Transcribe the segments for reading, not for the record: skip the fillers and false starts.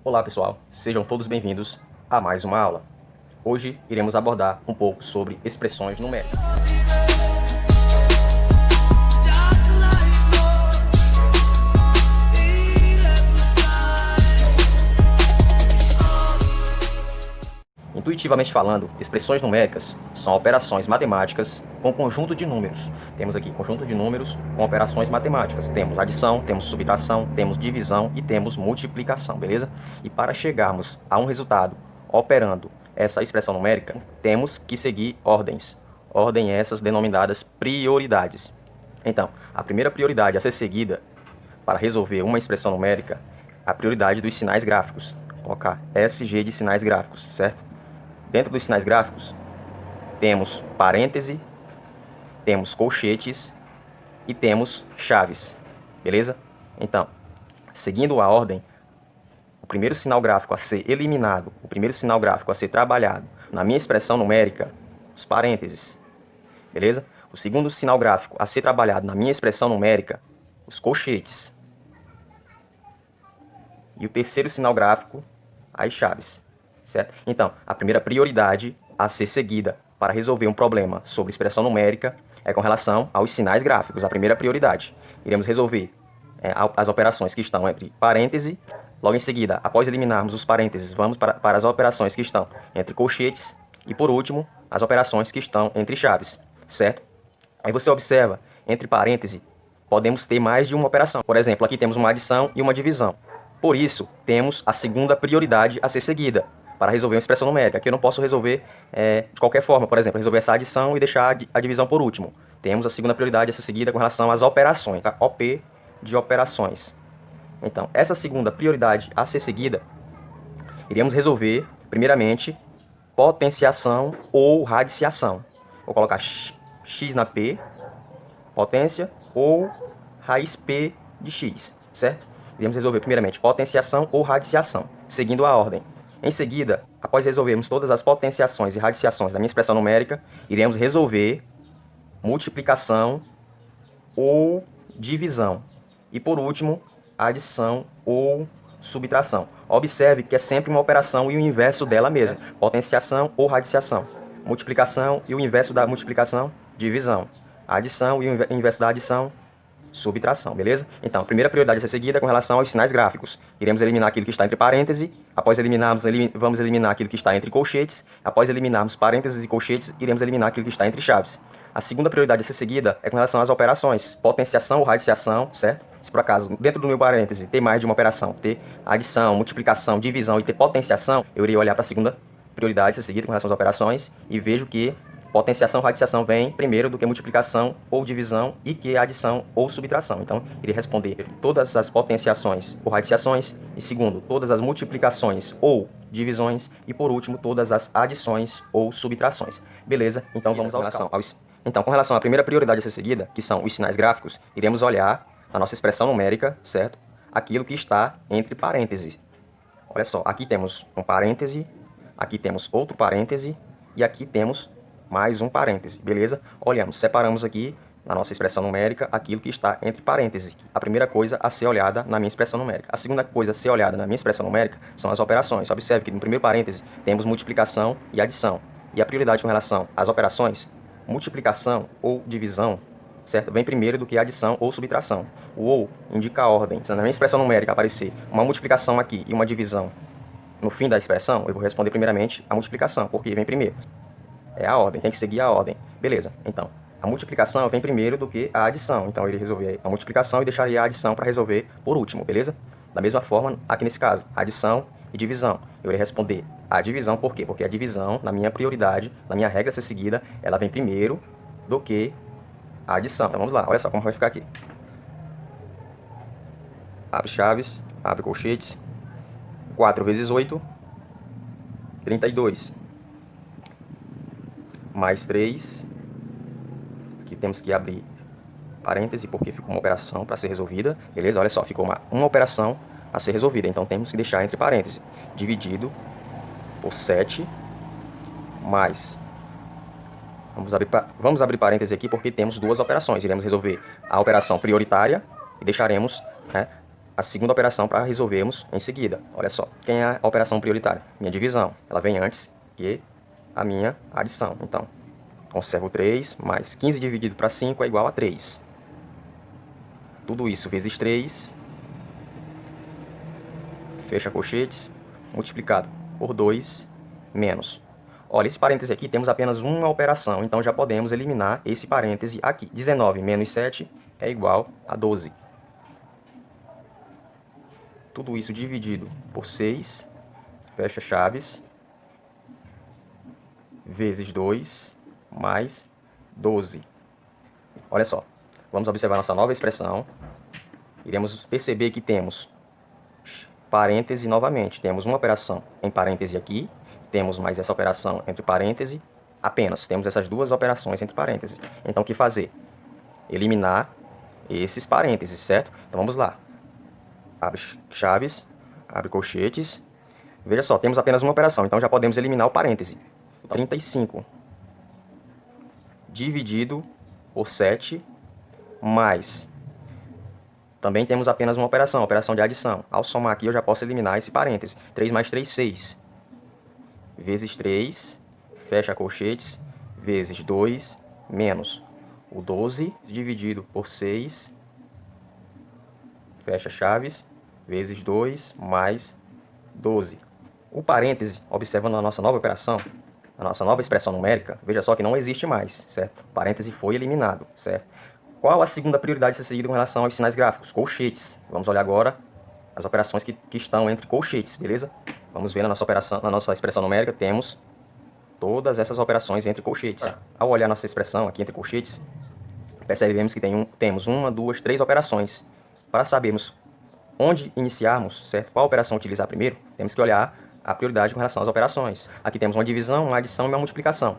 Olá pessoal, sejam todos bem-vindos a mais uma aula. Hoje iremos abordar um pouco sobre expressões numéricas. Intuitivamente falando, expressões numéricas são operações matemáticas com conjunto de números. Temos aqui conjunto de números com operações matemáticas. Temos adição, temos subtração, temos divisão e temos multiplicação, beleza? E para chegarmos a um resultado operando essa expressão numérica, temos que seguir ordens. Ordem essas denominadas prioridades. Então, a primeira prioridade a ser seguida para resolver uma expressão numérica é a prioridade dos sinais gráficos. Vou colocar SG de sinais gráficos, certo? Dentro dos sinais gráficos, temos parêntese, temos colchetes e temos chaves, beleza? Então, seguindo a ordem, o primeiro sinal gráfico a ser eliminado, o primeiro sinal gráfico a ser trabalhado na minha expressão numérica, os parênteses, beleza? O segundo sinal gráfico a ser trabalhado na minha expressão numérica, os colchetes. E o terceiro sinal gráfico, as chaves. Certo? Então, a primeira prioridade a ser seguida para resolver um problema sobre expressão numérica é com relação aos sinais gráficos. A primeira prioridade. Iremos resolver as operações que estão entre parênteses. Logo em seguida, após eliminarmos os parênteses, vamos para as operações que estão entre colchetes. E por último, as operações que estão entre chaves. Certo? Aí você observa, entre parênteses, podemos ter mais de uma operação. Por exemplo, aqui temos uma adição e uma divisão. Por isso, temos a segunda prioridade a ser seguida para resolver uma expressão numérica. Aqui eu não posso resolver de qualquer forma, por exemplo, resolver essa adição e deixar a divisão por último. Temos a segunda prioridade a ser seguida com relação às operações, tá? OP de operações. Então, essa segunda prioridade a ser seguida, iremos resolver, primeiramente, potenciação ou radiciação. Vou colocar x na P, potência, ou raiz P de x, certo? Iremos resolver, primeiramente, potenciação ou radiciação, seguindo a ordem. Em seguida, após resolvermos todas as potenciações e radiciações da minha expressão numérica, iremos resolver multiplicação ou divisão. E por último, adição ou subtração. Observe que é sempre uma operação e o inverso dela mesma. Potenciação ou radiciação. Multiplicação e o inverso da multiplicação, divisão. Adição e o inverso da adição, subtração, beleza? Então, a primeira prioridade a ser seguida é com relação aos sinais gráficos. Iremos eliminar aquilo que está entre parênteses. Após eliminarmos, vamos eliminar aquilo que está entre colchetes. Após eliminarmos parênteses e colchetes, iremos eliminar aquilo que está entre chaves. A segunda prioridade a ser seguida é com relação às operações. Potenciação ou radiciação, certo? Se por acaso, dentro do meu parêntese, ter mais de uma operação, ter adição, multiplicação, divisão e ter potenciação, eu irei olhar para a segunda prioridade a ser seguida com relação às operações e vejo que potenciação ou radiciação vem primeiro do que multiplicação ou divisão e que adição ou subtração. Então, irei responder todas as potenciações ou radiciações e segundo, todas as multiplicações ou divisões e por último, todas as adições ou subtrações. Beleza? Então, vamos aos Então, com relação à primeira prioridade a ser seguida, que são os sinais gráficos, iremos olhar a nossa expressão numérica, certo? Aquilo que está entre parênteses. Olha só, aqui temos um parêntese, aqui temos outro parêntese e aqui temos mais um parêntese, beleza? Olhamos, separamos aqui na nossa expressão numérica aquilo que está entre parênteses. A primeira coisa a ser olhada na minha expressão numérica. A segunda coisa a ser olhada na minha expressão numérica são as operações. Observe que no primeiro parêntese temos multiplicação e adição. E a prioridade com relação às operações, multiplicação ou divisão, certo? Vem primeiro do que adição ou subtração. O ou indica a ordem. Se na minha expressão numérica aparecer uma multiplicação aqui e uma divisão no fim da expressão, eu vou responder primeiramente a multiplicação, porque vem primeiro. É a ordem, tem que seguir a ordem. Beleza, então, a multiplicação vem primeiro do que a adição. Então, eu irei resolver a multiplicação e deixaria a adição para resolver por último, beleza? Da mesma forma, aqui nesse caso, adição e divisão. Eu irei responder a divisão, por quê? Porque a divisão, na minha prioridade, na minha regra a ser seguida, ela vem primeiro do que a adição. Então, vamos lá, olha só como vai ficar aqui. Abre chaves, abre colchetes. 4 vezes 8, 32. Mais 3, aqui temos que abrir parêntese porque ficou uma operação para ser resolvida, beleza? Olha só, ficou uma operação a ser resolvida, então temos que deixar entre parênteses, dividido por 7, mais, vamos abrir parêntese aqui porque temos duas operações, iremos resolver a operação prioritária e deixaremos a segunda operação para resolvermos em seguida. Olha só, quem é a operação prioritária? Minha divisão. Ela vem antes que a minha adição. Então, conservo 3, mais 15 dividido para 5 é igual a 3. Tudo isso vezes 3, fecha colchetes, multiplicado por 2, menos. Olha, esse parêntese aqui temos apenas uma operação, então já podemos eliminar esse parêntese aqui. 19 menos 7 é igual a 12. Tudo isso dividido por 6, fecha chaves, vezes 2, mais 12. Olha só, vamos observar nossa nova expressão. Iremos perceber que temos parêntese novamente. Temos uma operação em parêntese aqui, temos mais essa operação entre parêntese, apenas. Temos essas duas operações entre parênteses. Então, o que fazer? Eliminar esses parênteses, certo? Então, vamos lá. Abre chaves, abre colchetes. Veja só, temos apenas uma operação, então já podemos eliminar o parêntese. 35 dividido por 7, mais... Também temos apenas uma operação de adição. Ao somar aqui, eu já posso eliminar esse parêntese. 3 mais 3, 6. Vezes 3, fecha colchetes, vezes 2, menos o 12 dividido por 6, fecha chaves, vezes 2, mais 12. O parêntese, observando a nossa nova operação, a nossa nova expressão numérica, veja só que não existe mais, certo? O parêntese foi eliminado, certo? Qual a segunda prioridade a ser seguida com relação aos sinais gráficos? Colchetes. Vamos olhar agora as operações que estão entre colchetes, beleza? Vamos ver na nossa operação, na nossa expressão numérica, temos todas essas operações entre colchetes. Ao olhar nossa expressão aqui entre colchetes, percebemos que temos 1, 2, 3 operações. Para sabermos onde iniciarmos, certo? Qual operação utilizar primeiro, temos que olhar a prioridade com relação às operações. Aqui temos uma divisão, uma adição e uma multiplicação.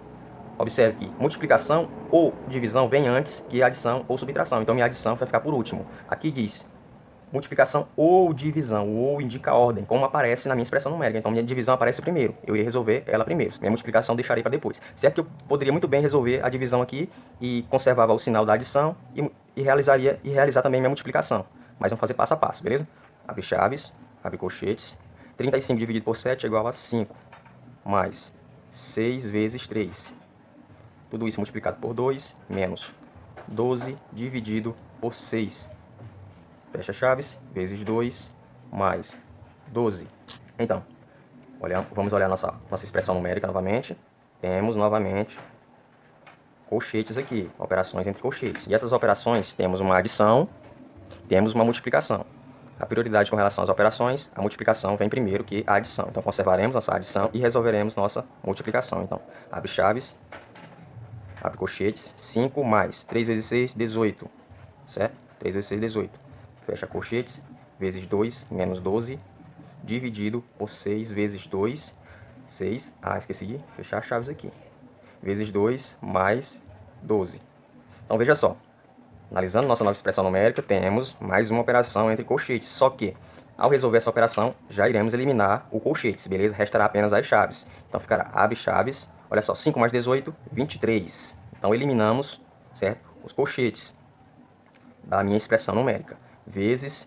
Observe que multiplicação ou divisão vem antes que adição ou subtração. Então, minha adição vai ficar por último. Aqui diz multiplicação ou divisão. O ou indica a ordem, como aparece na minha expressão numérica. Então, minha divisão aparece primeiro. Eu irei resolver ela primeiro. Minha multiplicação deixarei para depois. Certo que eu poderia muito bem resolver a divisão aqui e conservava o sinal da adição e realizar também minha multiplicação. Mas vamos fazer passo a passo, beleza? Abre chaves, abre colchetes. 35 dividido por 7 é igual a 5. Mais 6 vezes 3. Tudo isso multiplicado por 2, menos 12 dividido por 6. Fecha chaves, vezes 2, mais 12. Então, vamos olhar nossa expressão numérica novamente. Temos novamente colchetes aqui, operações entre colchetes. E essas operações temos uma adição, temos uma multiplicação. A prioridade com relação às operações, a multiplicação vem primeiro que a adição. Então, conservaremos nossa adição e resolveremos nossa multiplicação. Então, abre chaves, abre colchetes, 5 mais 3 vezes 6, 18, certo? 3 vezes 6, 18. Fecha colchetes, vezes 2, menos 12, dividido por 6 vezes 2, 6, esqueci de fechar as chaves aqui, vezes 2, mais 12. Então, veja só, analisando nossa nova expressão numérica, temos mais uma operação entre colchetes, só que, ao resolver essa operação, já iremos eliminar o colchetes, beleza? Restará apenas as chaves. Então, ficará abre chaves. Olha só, 5 mais 18, 23. Então, eliminamos, certo? Os colchetes da minha expressão numérica. Vezes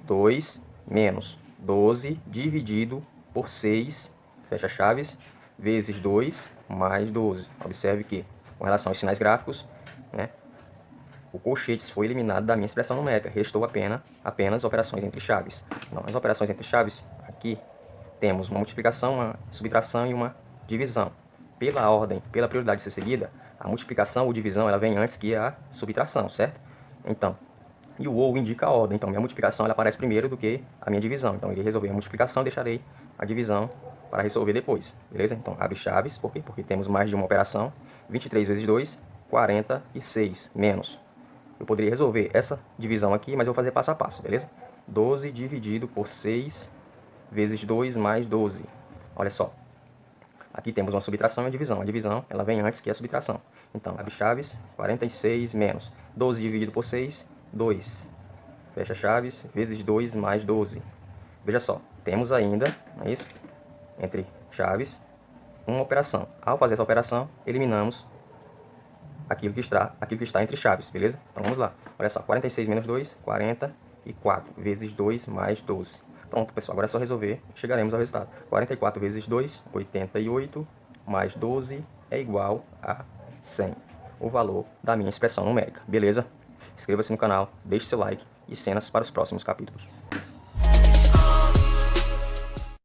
2 menos 12 dividido por 6, fecha chaves, vezes 2 mais 12. Observe que, com relação aos sinais gráficos, né, o colchetes foi eliminado da minha expressão numérica. Restou apenas operações entre chaves. Então, as operações entre chaves, aqui, temos uma multiplicação, uma subtração e uma divisão. Pela ordem, pela prioridade de ser seguida, a multiplicação ou divisão ela vem antes que a subtração, certo? Então, e o ou indica a ordem. Então, minha multiplicação ela aparece primeiro do que a minha divisão. Então, eu irei resolver a multiplicação e deixarei a divisão para resolver depois. Beleza? Então, abre chaves. Por quê? Porque temos mais de uma operação. 23 vezes 2, 46, menos. Eu poderia resolver essa divisão aqui, mas eu vou fazer passo a passo, beleza? 12 dividido por 6 vezes 2 mais 12. Olha só. Aqui temos uma subtração e uma divisão. A divisão ela vem antes que a subtração. Então, abre chaves, 46 menos 12 dividido por 6, 2. Fecha chaves, vezes 2 mais 12. Veja só, temos ainda, não é isso? Entre chaves, uma operação. Ao fazer essa operação, eliminamos aquilo que está entre chaves, beleza? Então vamos lá. Olha só, 46 menos 2, 40 44 vezes 2 mais 12. Pronto, pessoal, agora é só resolver, chegaremos ao resultado. 44 vezes 2, 88, mais 12 é igual a 100. O valor da minha expressão numérica, beleza? Inscreva-se no canal, deixe seu like e cenas para os próximos capítulos.